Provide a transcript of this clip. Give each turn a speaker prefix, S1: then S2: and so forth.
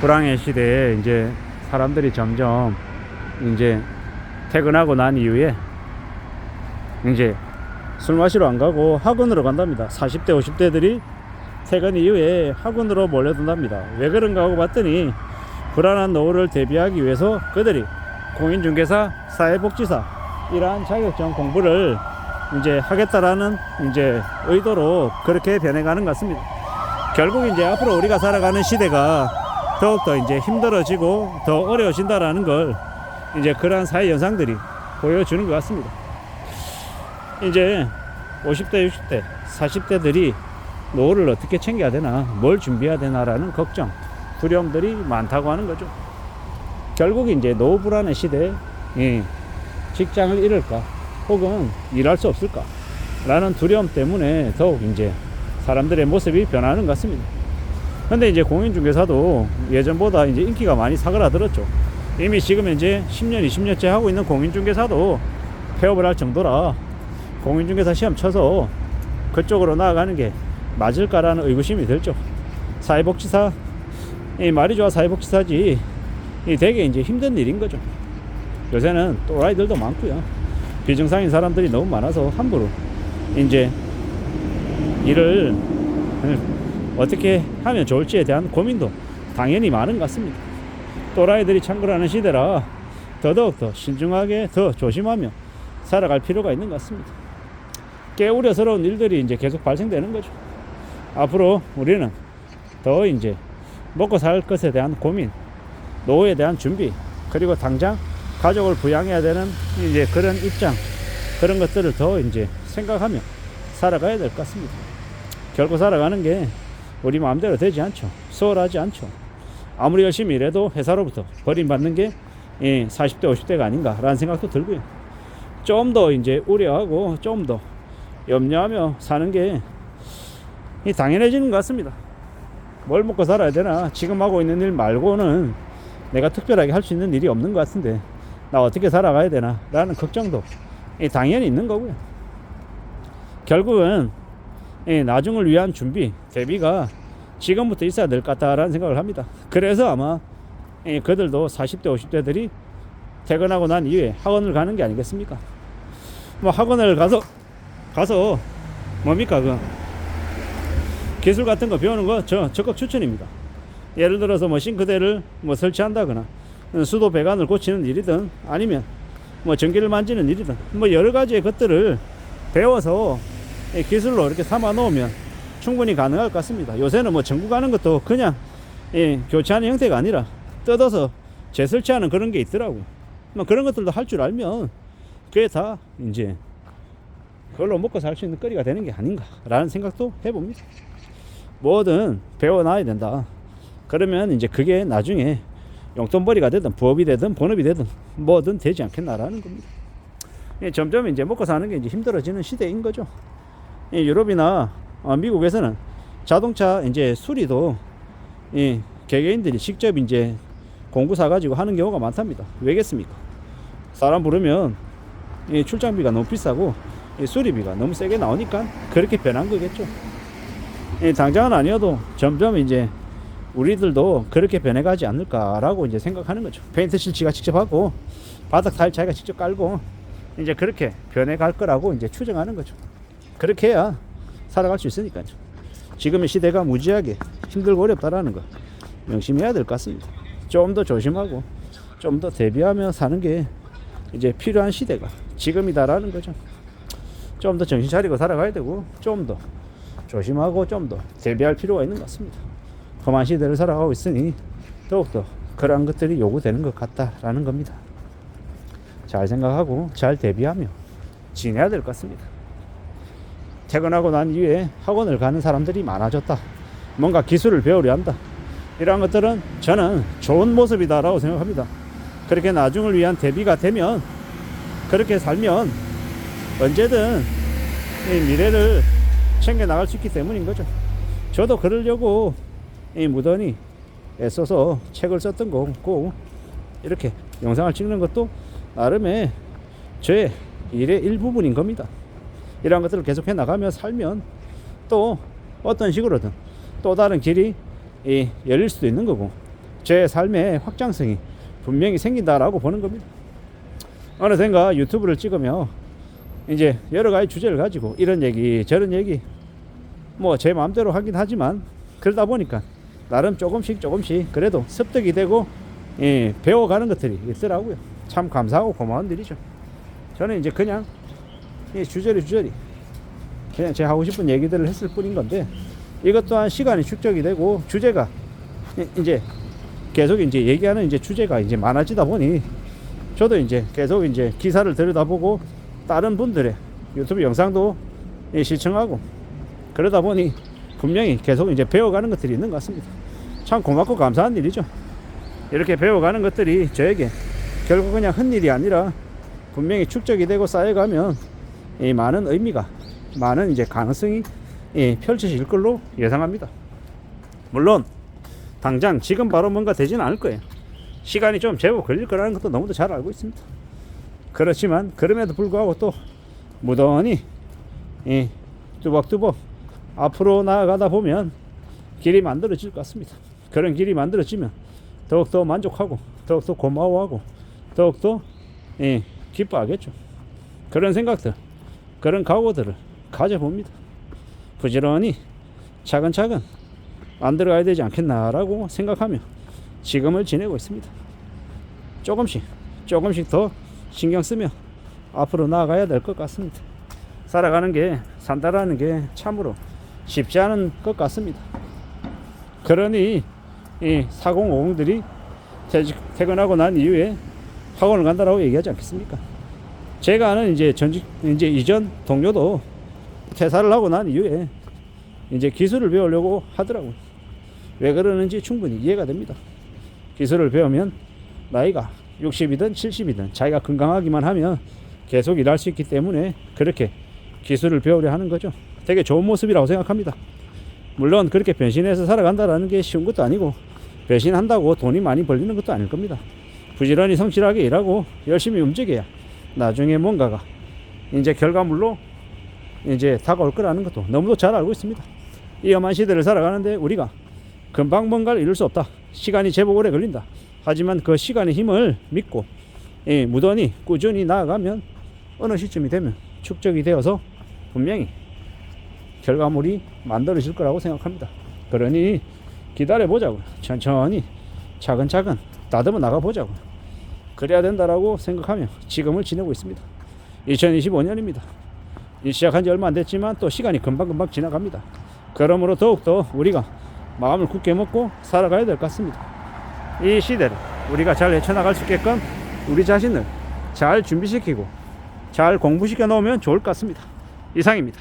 S1: 불황의 시대에 이제 사람들이 점점 이제 퇴근하고 난 이후에 이제 술 마시러 안 가고 학원으로 간답니다. 40대 50대들이 퇴근 이후에 학원으로 몰려든답니다. 왜 그런가 하고 봤더니 불안한 노후를 대비하기 위해서 그들이 공인중개사, 사회복지사 이러한 자격증 공부를 이제 하겠다라는 이제 의도로 그렇게 변해가는 것 같습니다. 결국 이제 앞으로 우리가 살아가는 시대가 더욱더 이제 힘들어지고 더 어려워진다라는 걸 이제 그러한 사회 현상들이 보여주는 것 같습니다. 이제 50대, 60대, 40대들이 노후를 어떻게 챙겨야 되나, 뭘 준비해야 되나라는 걱정, 두려움들이 많다고 하는 거죠. 결국 이제 노후 불안의 시대에 직장을 잃을까, 혹은 일할 수 없을까 라는 두려움 때문에 더욱 이제 사람들의 모습이 변하는 것 같습니다. 근데 이제 공인중개사도 예전보다 이제 인기가 많이 사그라들었죠. 이미 지금 현재 10년, 20년째 하고 있는 공인중개사도 폐업을 할 정도라 공인중개사 시험 쳐서 그쪽으로 나아가는 게 맞을까라는 의구심이 들죠. 사회복지사, 말이 좋아 사회복지사지 되게 이제 힘든 일인 거죠. 요새는 또라이들도 많고요. 비정상인 사람들이 너무 많아서 함부로 이제 일을 어떻게 하면 좋을지에 대한 고민도 당연히 많은 것 같습니다. 또라이들이 창궐하는 시대라 더더욱 더 신중하게 더 조심하며 살아갈 필요가 있는 것 같습니다. 꽤 우려스러운 일들이 이제 계속 발생되는 거죠. 앞으로 우리는 더 이제 먹고 살 것에 대한 고민, 노후에 대한 준비, 그리고 당장 가족을 부양해야 되는 이제 그런 입장, 그런 것들을 더 이제 생각하며 살아가야 될 것 같습니다. 결코 살아가는 게 우리 마음대로 되지 않죠. 수월하지 않죠. 아무리 열심히 일해도 회사로부터 버림받는 게 40대 50대가 아닌가라는 생각도 들고요. 좀 더 이제 우려하고 좀 더 염려하며 사는 게 당연해지는 것 같습니다. 뭘 먹고 살아야 되나, 지금 하고 있는 일 말고는 내가 특별하게 할 수 있는 일이 없는 것 같은데 나 어떻게 살아가야 되나 라는 걱정도 당연히 있는 거고요. 결국은 나중을 위한 준비, 대비가 지금부터 있어야 될 것 같다라는 생각을 합니다. 그래서 아마 그들도 40대 50대들이 퇴근하고 난 이후에 학원을 가는 게 아니겠습니까? 뭐 학원을 가서 뭡니까, 그 기술 같은 거 배우는 거 적극 추천입니다. 예를 들어서 뭐 싱크대를 뭐 설치한다거나 수도 배관을 고치는 일이든 아니면 뭐 전기를 만지는 일이든 뭐 여러 가지의 것들을 배워서 기술로 이렇게 삼아 놓으면 충분히 가능할 것 같습니다. 요새는 뭐 전구 가는 것도 그냥 교체하는 형태가 아니라 뜯어서 재설치하는 그런 게 있더라고요. 뭐 그런 것들도 할 줄 알면 그게 다 이제 그걸로 먹고 살 수 있는 거리가 되는 게 아닌가라는 생각도 해봅니다. 뭐든 배워놔야 된다. 그러면 이제 그게 나중에 용돈벌이가 되든 부업이 되든 본업이 되든 뭐든 되지 않겠나라는 겁니다. 점점 이제 먹고 사는 게 이제 힘들어지는 시대인 거죠. 유럽이나 미국에서는 자동차 이제 수리도 개개인들이 직접 이제 공구 사가지고 하는 경우가 많답니다. 왜겠습니까? 사람 부르면 출장비가 너무 비싸고 수리비가 너무 세게 나오니까 그렇게 변한 거겠죠. 당장은 아니어도 점점 이제 우리들도 그렇게 변해가지 않을까라고 이제 생각하는 거죠. 페인트 칠치가 직접 하고 바닥 타일 자기가 직접 깔고 이제 그렇게 변해갈 거라고 이제 추정하는 거죠. 그렇게 해야 살아갈 수 있으니까요. 지금의 시대가 무지하게 힘들고 어렵다라는 거 명심해야 될 것 같습니다. 좀 더 조심하고 좀 더 대비하며 사는 게 이제 필요한 시대가 지금이다라는 거죠. 좀 더 정신 차리고 살아가야 되고 좀 더 조심하고 좀 더 대비할 필요가 있는 것 같습니다. 험한 시대를 살아가고 있으니 더욱더 그러한 것들이 요구되는 것 같다라는 겁니다. 잘 생각하고 잘 대비하며 지내야 될 것 같습니다. 퇴근하고 난 이후에 학원을 가는 사람들이 많아졌다. 뭔가 기술을 배우려 한다. 이러한 것들은 저는 좋은 모습이다라고 생각합니다. 그렇게 나중을 위한 대비가 되면, 그렇게 살면 언제든 미래를 챙겨 나갈 수 있기 때문인 거죠. 저도 그러려고 무던히 애써서 책을 썼던 거고, 이렇게 영상을 찍는 것도 나름의 저의 일의 일부분인 겁니다. 이러한 것들을 계속해 나가며 살면 또 어떤 식으로든 또 다른 길이 열릴 수도 있는 거고, 제 삶의 확장성이 분명히 생긴다라고 보는 겁니다. 어느샌가 유튜브를 찍으며 이제 여러 가지 주제를 가지고 이런 얘기 저런 얘기 뭐 제 마음대로 하긴 하지만 그러다 보니까 나름 조금씩 그래도 습득이 되고 배워가는 것들이 있더라고요. 참 감사하고 고마운 일이죠. 저는 이제 그냥 주저리 그냥 제가 하고 싶은 얘기들을 했을 뿐인 건데, 이것 또한 시간이 축적이 되고 주제가 이제 계속 이제 얘기하는 이제 주제가 이제 많아지다 보니 저도 이제 계속 이제 기사를 들여다보고 다른 분들의 유튜브 영상도 시청하고 그러다 보니 분명히 계속 이제 배워가는 것들이 있는 것 같습니다. 참 고맙고 감사한 일이죠. 이렇게 배워가는 것들이 저에게 결국 그냥 헛일이 아니라 분명히 축적이 되고 쌓여가면 이 많은 의미가, 많은 이제 가능성이 펼쳐질 걸로 예상합니다. 물론 당장 지금 바로 뭔가 되지는 않을 거예요. 시간이 좀 제법 걸릴 거라는 것도 너무도 잘 알고 있습니다. 그렇지만 그럼에도 불구하고 또 무던히 뚜벅뚜벅 앞으로 나아가다 보면 길이 만들어질 것 같습니다. 그런 길이 만들어지면 더욱더 만족하고 더욱더 고마워하고 더욱더 기뻐하겠죠. 그런 생각들, 그런 각오들을 가져봅니다. 부지런히 차근차근 만들어가야 되지 않겠나라고 생각하며 지금을 지내고 있습니다. 조금씩 더 신경 쓰며 앞으로 나아가야 될 것 같습니다. 살아가는 게, 산다라는 게 참으로 쉽지 않은 것 같습니다. 그러니 이 4050들이 퇴근하고 난 이후에 학원을 간다라고 얘기하지 않겠습니까? 제가 아는 이제 이전 동료도 퇴사를 하고 난 이후에 이제 기술을 배우려고 하더라고요. 왜 그러는지 충분히 이해가 됩니다. 기술을 배우면 나이가 60이든 70이든 자기가 건강하기만 하면 계속 일할 수 있기 때문에 그렇게 기술을 배우려 하는 거죠. 되게 좋은 모습이라고 생각합니다. 물론 그렇게 변신해서 살아간다는 게 쉬운 것도 아니고 변신한다고 돈이 많이 벌리는 것도 아닐 겁니다. 부지런히 성실하게 일하고 열심히 움직여야 나중에 뭔가가 이제 결과물로 이제 다가올 거라는 것도 너무도 잘 알고 있습니다. 이 험한 시대를 살아가는데 우리가 금방 뭔가를 이룰 수 없다. 시간이 제법 오래 걸린다. 하지만 그 시간의 힘을 믿고 무던히 꾸준히 나아가면 어느 시점이 되면 축적이 되어서 분명히 결과물이 만들어질 거라고 생각합니다. 그러니 기다려보자고요. 천천히 차근차근 다듬어 나가보자고요. 그래야 된다라고 생각하며 지금을 지내고 있습니다. 2025년입니다. 시작한 지 얼마 안 됐지만 또 시간이 금방 지나갑니다. 그러므로 더욱더 우리가 마음을 굳게 먹고 살아가야 될 것 같습니다. 이 시대를 우리가 잘 헤쳐나갈 수 있게끔 우리 자신을 잘 준비시키고 잘 공부시켜 놓으면 좋을 것 같습니다. 이상입니다.